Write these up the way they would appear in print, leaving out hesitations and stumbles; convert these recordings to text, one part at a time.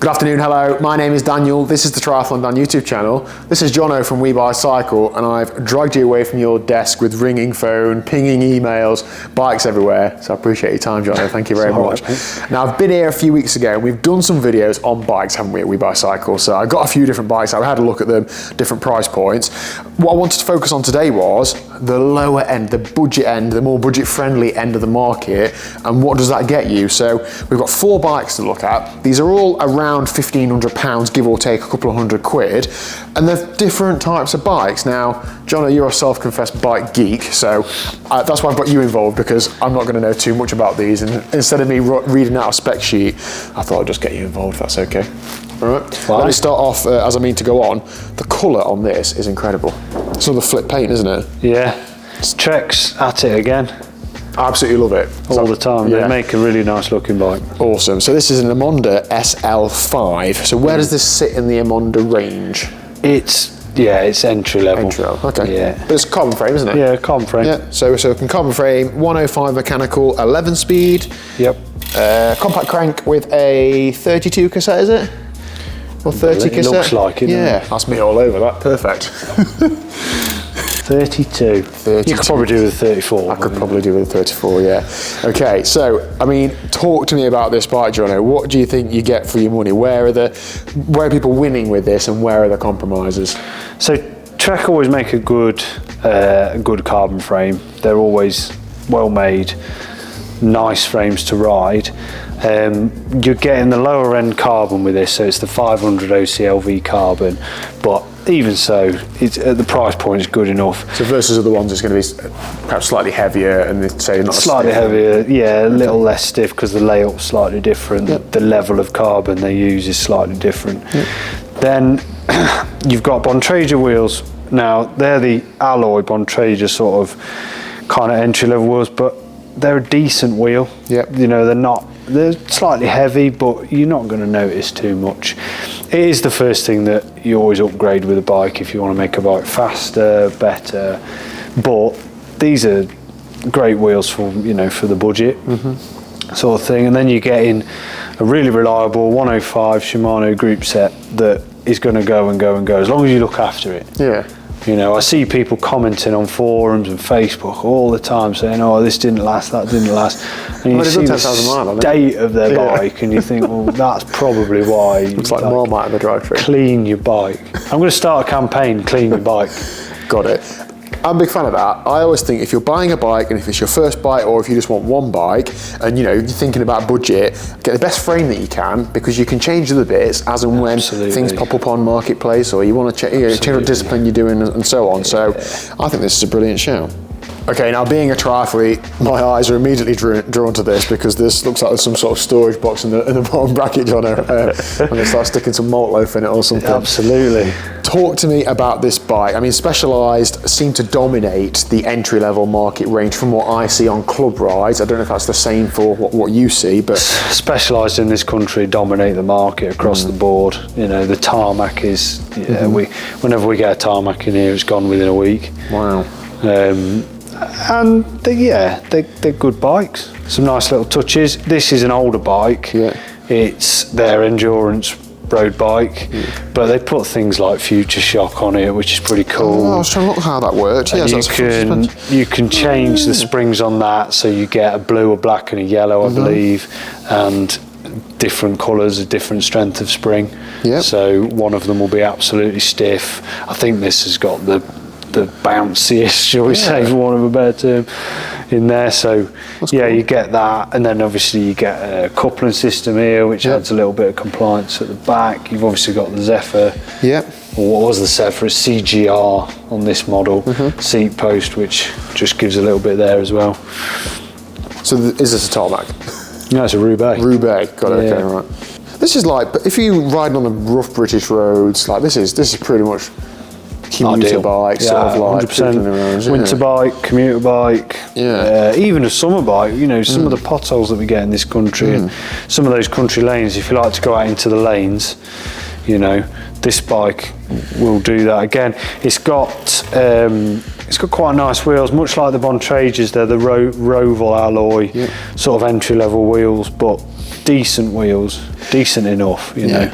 Good afternoon, hello, my name is Daniel, this is the TriathlonDan YouTube channel. This is Jono from We Buy Cycle, and I've dragged you away from your desk with ringing phone, pinging emails, bikes everywhere, so I appreciate your time, Jono, thank you very much. Now, I've been here a few weeks ago, and we've done some videos on bikes, haven't we, at We Buy Cycle, so I got a few different bikes, I had a look at them, different price points. What I wanted to focus on today was the lower end, the budget end, the more budget-friendly end of the market, and what does that get you? So, we've got 4 bikes to look at. These are all around £1,500, give or take a couple of £100, and they're different types of bikes. Now, Jono, you're a self-confessed bike geek, so that's why I've got you involved, because I'm not going to know too much about these, and instead of me reading out a spec sheet, I thought I'd just get you involved, if that's okay. All right, let me start off, as I mean to go on, the colour on this is incredible. It's another flip paint, isn't it? Yeah, Trek's at it again. I absolutely love it. All the time. Yeah. They make a really nice looking bike. Awesome. So this is an Emonda SL5. So where does this sit in the Emonda range? It's entry level. Entry level, okay. Yeah. But it's carbon frame, isn't it? Yeah, carbon frame. Yeah. So it can carbon frame, 105 mechanical, 11 speed. Yep. Compact crank with a 32 cassette, is it? Or 30 cassette? It looks like it. Yeah. That's me all over that. Perfect. 32. You could probably do with a 34. I could probably do with a 34, yeah. Okay, so, I mean, talk to me about this bike, Jono. What do you think you get for your money? Where are people winning with this, and where are the compromises? So, Trek always make a good carbon frame. They're always well made, nice frames to ride. You're getting the lower end carbon with this, so it's the 500 OCLV carbon, but even so, it's at the price point, it's good enough. So versus other ones, it's going to be perhaps slightly heavier, and they say not slightly heavier, yeah, a little less stiff because the layout's slightly different. Yep. The level of carbon they use is slightly different. Yep. Then you've got Bontrager wheels. Now they're the alloy Bontrager sort of kind of entry level wheels, but they're a decent wheel. Yep. You know, they're slightly heavy, but you're not going to notice too much. It is the first thing that you always upgrade with a bike if you want to make a bike faster, better. But these are great wheels for the budget sort of thing. And then you get in a really reliable 105 Shimano group set that is going to go and go and go as long as you look after it. Yeah. You know, I see people commenting on forums and Facebook all the time saying, "Oh, this didn't last, that didn't last," and you see the state of their bike, and you think, "Well, that's probably why." Looks like Marmite in the drive-thru. Clean your bike. I'm going to start a campaign. Clean your bike. Got it. I'm a big fan of that. I always think if you're buying a bike, and if it's your first bike, or if you just want one bike, and you're thinking about budget, get the best frame that you can, because you can change the bits as and when things pop up on marketplace, or you want to change what discipline you're doing, and so on. So I think this is a brilliant show. Okay, now being a triathlete, my eyes are immediately drawn to this, because this looks like there's some sort of storage box in the bottom bracket, Jono. I'm going to start sticking some malt loaf in it or something. Absolutely. Talk to me about this bike. I mean, Specialized seem to dominate the entry-level market range from what I see on club rides. I don't know if that's the same for what you see, but... Specialized in this country dominate the market across the board. The tarmac is... whenever we get a tarmac in here, it's gone within a week. Wow. And they're good bikes. Some nice little touches. This is an older bike. Yeah. It's their endurance road bike, but they put things like Future Shock on it, which is pretty cool. Oh, I was trying to look how that worked. Yes, you can change the springs on that, so you get a blue, a black, and a yellow, I believe, and different colours, a different strength of spring. Yep. So one of them will be absolutely stiff. I think this has got the bounciest, shall we say, for want of a better term, in there. So cool. You get that, and then obviously you get a coupling system here, which adds a little bit of compliance at the back. You've obviously got the Zephyr. Yep. Or what was the Zephyr? It's CGR on this model. Seat post, which just gives a little bit there as well. So is this a tarmac? No, it's a Roubaix. Roubaix, got it. Okay, right. This is like, if you ride on the rough British roads, like this is pretty much commuter bike, sort of like 100%. Winter bike, commuter bike, even a summer bike. Some of the potholes that we get in this country, and some of those country lanes. If you like to go out into the lanes, this bike will do that. Again, it's got quite nice wheels, much like the Bontragers. They're the Roval alloy, sort of entry level wheels, but decent wheels, decent enough, you know,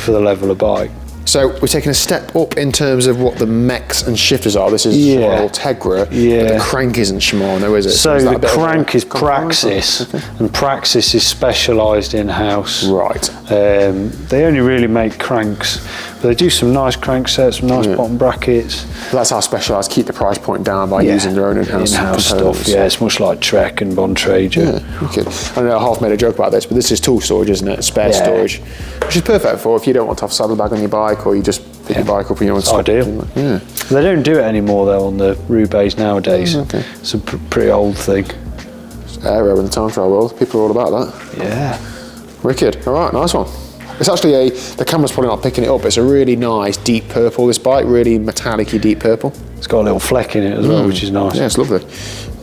for the level of bike. So we're taking a step up in terms of what the mechs and shifters are. This is Shimano Ultegra, but the crank isn't Shimano, is it? So the crank is Praxis, and Praxis is specialised in-house. Right. They only really make cranks, but they do some nice crank sets, some nice bottom brackets. That's how specialised. Keep the price point down by using their own in-house stuff. Yeah, it's much like Trek and Bontrager. Yeah, okay. I know I half made a joke about this, but this is tool storage, isn't it? Spare storage, which is perfect for if you don't want to have a saddlebag on your bike, or you just pick your bike up and you want to. Ideal. Yeah. They don't do it anymore though on the Roubaix nowadays. It's a pretty old thing. It's aero in the time trial world. People are all about that. Yeah. Wicked. All right, nice one. It's actually the camera's probably not picking it up. It's a really nice deep purple, this bike, really metallic-y deep purple. It's got a little fleck in it as well, which is nice. Yeah, it's lovely.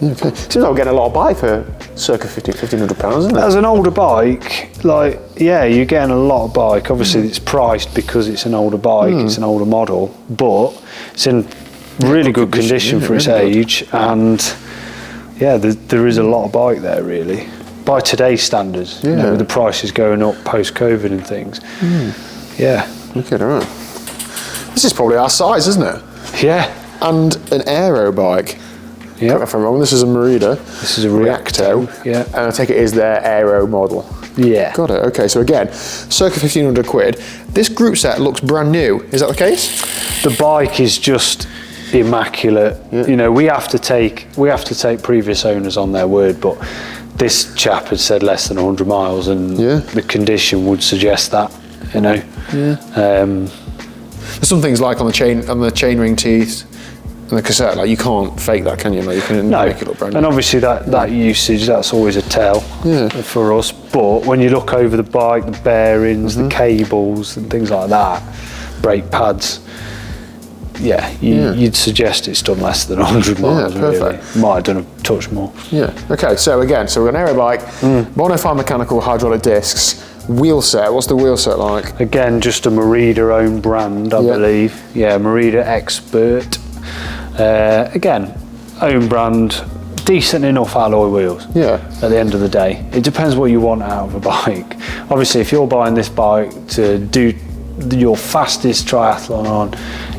Okay. Seems like we're getting a lot of bike for circa £1,500, isn't it? As an older bike, like, yeah, you're getting a lot of bike. Obviously, it's priced because it's an older bike, it's an older model, but it's in really good condition for its age, and yeah, there is a lot of bike there, really. By today's standards, you know, with the prices going up post-COVID and things. Yeah. Okay, all right. This is probably our size, isn't it? Yeah. And an aero bike. Yeah. If I'm wrong, this is a Merida. This is a Reacto. Yeah. And I take it is their aero model. Yeah. Got it. Okay, so again, circa £1,500. This group set looks brand new. Is that the case? The bike is just immaculate. Yeah. You know, we have to take previous owners on their word, but this chap had said less than 100 miles, and the condition would suggest that. You know. Yeah. There's some things like on the chain ring teeth and the cassette, like you can't fake that, can you? Like you can make it look brand new. And obviously that usage, that's always a tell for us. But when you look over the bike, the bearings, the cables and things like that, brake pads, you'd suggest it's done less than 100 miles. Yeah, perfect. Really. Might have done a touch more. Yeah. Okay. So again, we're an aero bike, monofive mechanical hydraulic discs. Wheel set, what's the wheel set like? Again, just a Merida own brand, I believe. Yeah, Merida Expert. Again, own brand, decent enough alloy wheels. Yeah. At the end of the day, it depends what you want out of a bike. Obviously, if you're buying this bike to do your fastest triathlon on,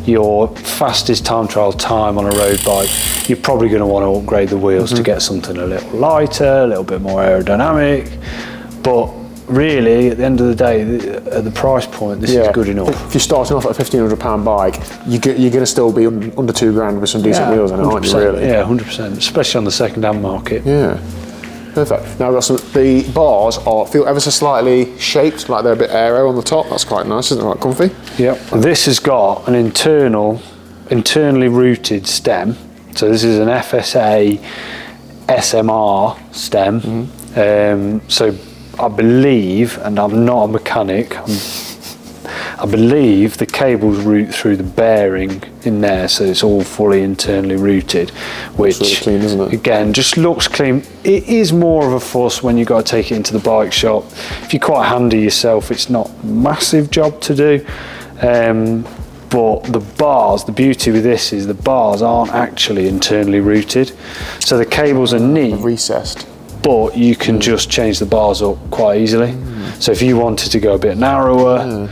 your fastest time trial time on a road bike, you're probably going to want to upgrade the wheels to get something a little lighter, a little bit more aerodynamic. But really, at the end of the day, at the price point, this is good enough. If you're starting off at a £1,500 bike, you're going to still be under £2,000 with some decent wheels on it, aren't you, really? Yeah, 100%, especially on the second-hand market. Yeah, perfect. Now I've got the bars feel ever so slightly shaped, like they're a bit aero on the top. That's quite nice, isn't it? Quite comfy. Yep. This has got an internally routed stem. So this is an FSA SMR stem. So I believe, and I'm not a mechanic, I believe the cables route through the bearing in there, so it's all fully internally routed, which really clean, isn't it? Again, just looks clean. It is more of a fuss when you've got to take it into the bike shop. If you're quite handy yourself, it's not a massive job to do. But the bars, the beauty with this is the bars aren't actually internally routed, so the cables are neat. Recessed. But you can just change the bars up quite easily. So if you wanted to go a bit narrower,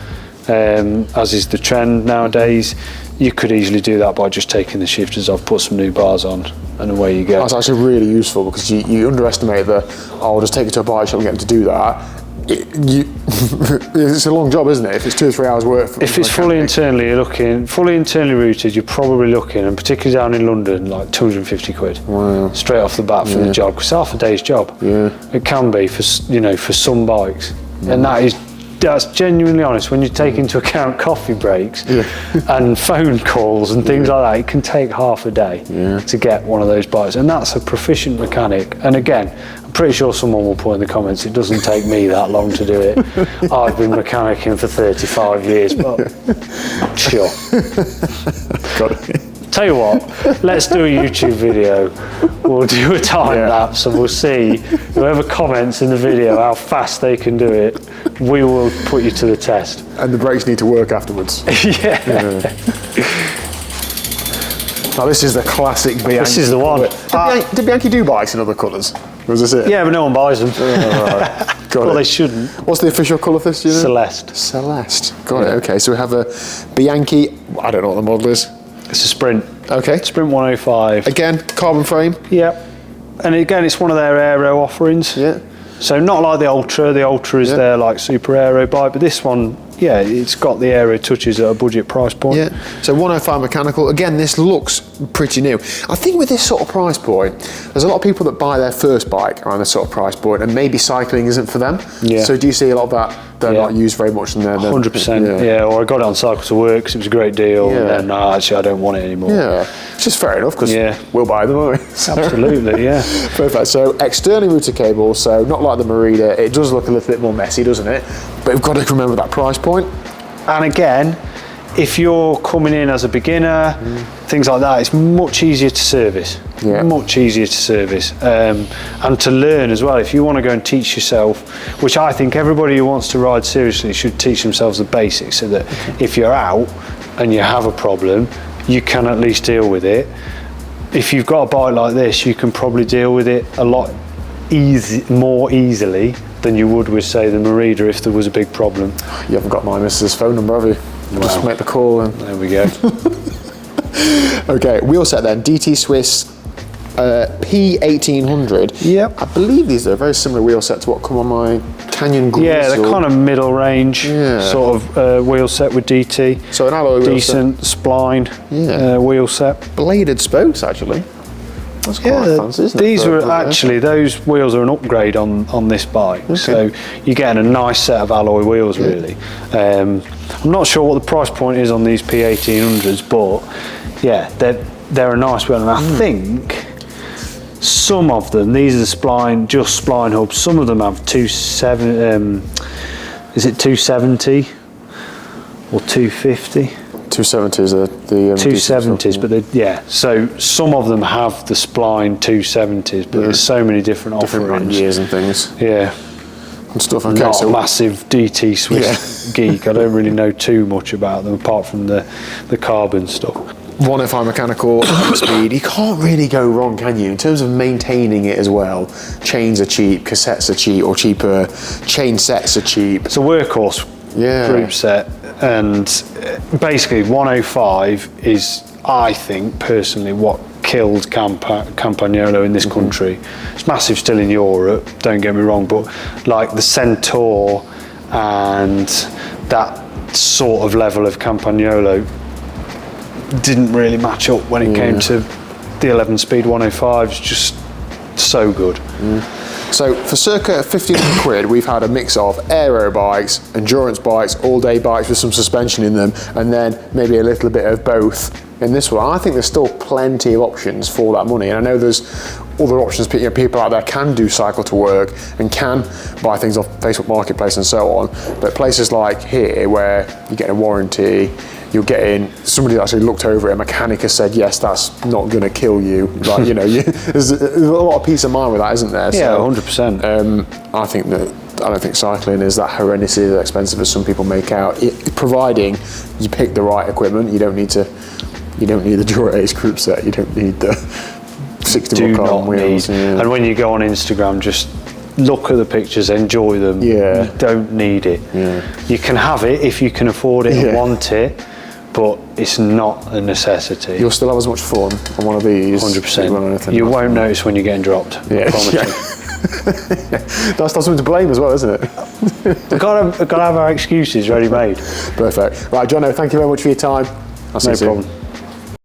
as is the trend nowadays, you could easily do that by just taking the shifters off, put some new bars on, and away you go. That's actually really useful, because you underestimate I'll just take it to a bike shop and get them to do that. It's a long job, isn't it? If it's 2 or 3 hours work. If it's fully internally routed, you're probably looking, and particularly down in London, like 250 quid. Wow. Straight off the bat for the job, because it's half a day's job. Yeah. It can be for some bikes, and that's genuinely honest. When you take into account coffee breaks and phone calls and things like that, it can take half a day to get one of those bikes, and that's a proficient mechanic. And again, I'm pretty sure someone will put in the comments, it doesn't take me that long to do it. I've been mechanicking for 35 years, but sure. Got it. Tell you what, let's do a YouTube video. We'll do a time lapse, and we'll see whoever comments in the video how fast they can do it. We will put you to the test. And the brakes need to work afterwards. Now this is the classic Bianchi. This is the one. Did Bianchi do bikes in other colours? Was this it? Yeah, but no one buys them. Got Well, it. they shouldn't. What's the official colour for this, do you know? Celeste. Celeste. Got it, okay. So we have a Bianchi, I don't know what the model is. It's a Sprint. Okay. Sprint 105. Again, carbon frame. Yep. And again, it's one of their aero offerings. Yeah. So not like the Ultra. The Ultra is their like super aero bike, but this one, yeah, it's got the aero touches at a budget price point. Yeah. So 105 mechanical. Again, this looks pretty new. I think with this sort of price point, there's a lot of people that buy their first bike around this sort of price point, and maybe cycling isn't for them. Yeah. So do you see a lot of that? They're not used very much in there. 100%. Yeah. Or I got it on Cycle to Work because it was a great deal. Yeah. And then actually I don't want it anymore. Yeah. It's just fair enough because we'll buy them, won't we? Absolutely. Yeah. Perfect. So externally routed cable. So not like the Merida. It does look a little bit more messy, doesn't it? But we've got to remember that price point. And again, if you're coming in as a beginner, things like that, it's much easier to service. Yeah. Much easier to service. And to learn as well. If you want to go and teach yourself, which I think everybody who wants to ride seriously should teach themselves the basics, so that if you're out and you have a problem, you can at least deal with it. If you've got a bike like this, you can probably deal with it a lot more easily than you would with, say, the Merida if there was a big problem. You haven't got my missus' phone number, have you? Wow. Just make the call. And There we go. okay, wheel set then. DT Swiss P1800. Yep. I believe these are a very similar wheel set to what come on my Canyon Greasel. Yeah, they're kind of middle range sort of wheel set with DT. So an alloy wheel Decent spline wheel set. Bladed spokes, actually. That's quite fancy, isn't it? These were actually, those wheels are an upgrade on this bike. Okay. So you're getting a nice set of alloy wheels, really. I'm not sure what the price point is on these P1800s, but yeah, they're a nice wheel. And I think some of them, these are the just spline hubs, some of them have 270 or 250? 270s are the 270s, but so some of them have the spline 270s, but there's so many different offerings. years and things. Yeah. And stuff. Okay, Not so a massive DT Swiss geek. I don't really know too much about them apart from the carbon stuff. 105 mechanical speed. You can't really go wrong, can you? In terms of maintaining it as well. Chains are cheap, cassettes are cheap or cheaper. Chain sets are cheap. It's a workhorse group set, and basically 105 is, I think personally, what killed Campagnolo in this country. It's massive still in Europe, don't get me wrong, but like the Centaur and that sort of level of Campagnolo didn't really match up when it came to the 11 speed 105s. Just so good. So for circa 1,500 quid, we've had a mix of aero bikes, endurance bikes, all-day bikes with some suspension in them, and then maybe a little bit of both in this one. I think there's still plenty of options for that money, and I know there's other options. People out there can do cycle to work and can buy things off Facebook Marketplace and so on, but places like here where you get a warranty, you're getting somebody that actually looked over it, a mechanic has said, yes, that's not going to kill you. Like, there's a lot of peace of mind with that, isn't there? Yeah, so, 100%. I don't think cycling is that horrendously as expensive as some people make out. Providing you pick the right equipment, you don't need the Dura Ace group set, you don't need the 60 carbon wheels. And when you go on Instagram, just look at the pictures, enjoy them. Yeah. You don't need it. Yeah. You can have it if you can afford it and want it, but it's not a necessity. You'll still have as much fun on one of these. 100%. You won't notice when you're getting dropped. Yeah. I promise you. That's not something to blame as well, isn't it? We've got to have our excuses ready-made. Perfect. Right, Jono, thank you very much for your time. I'll see you soon. No problem.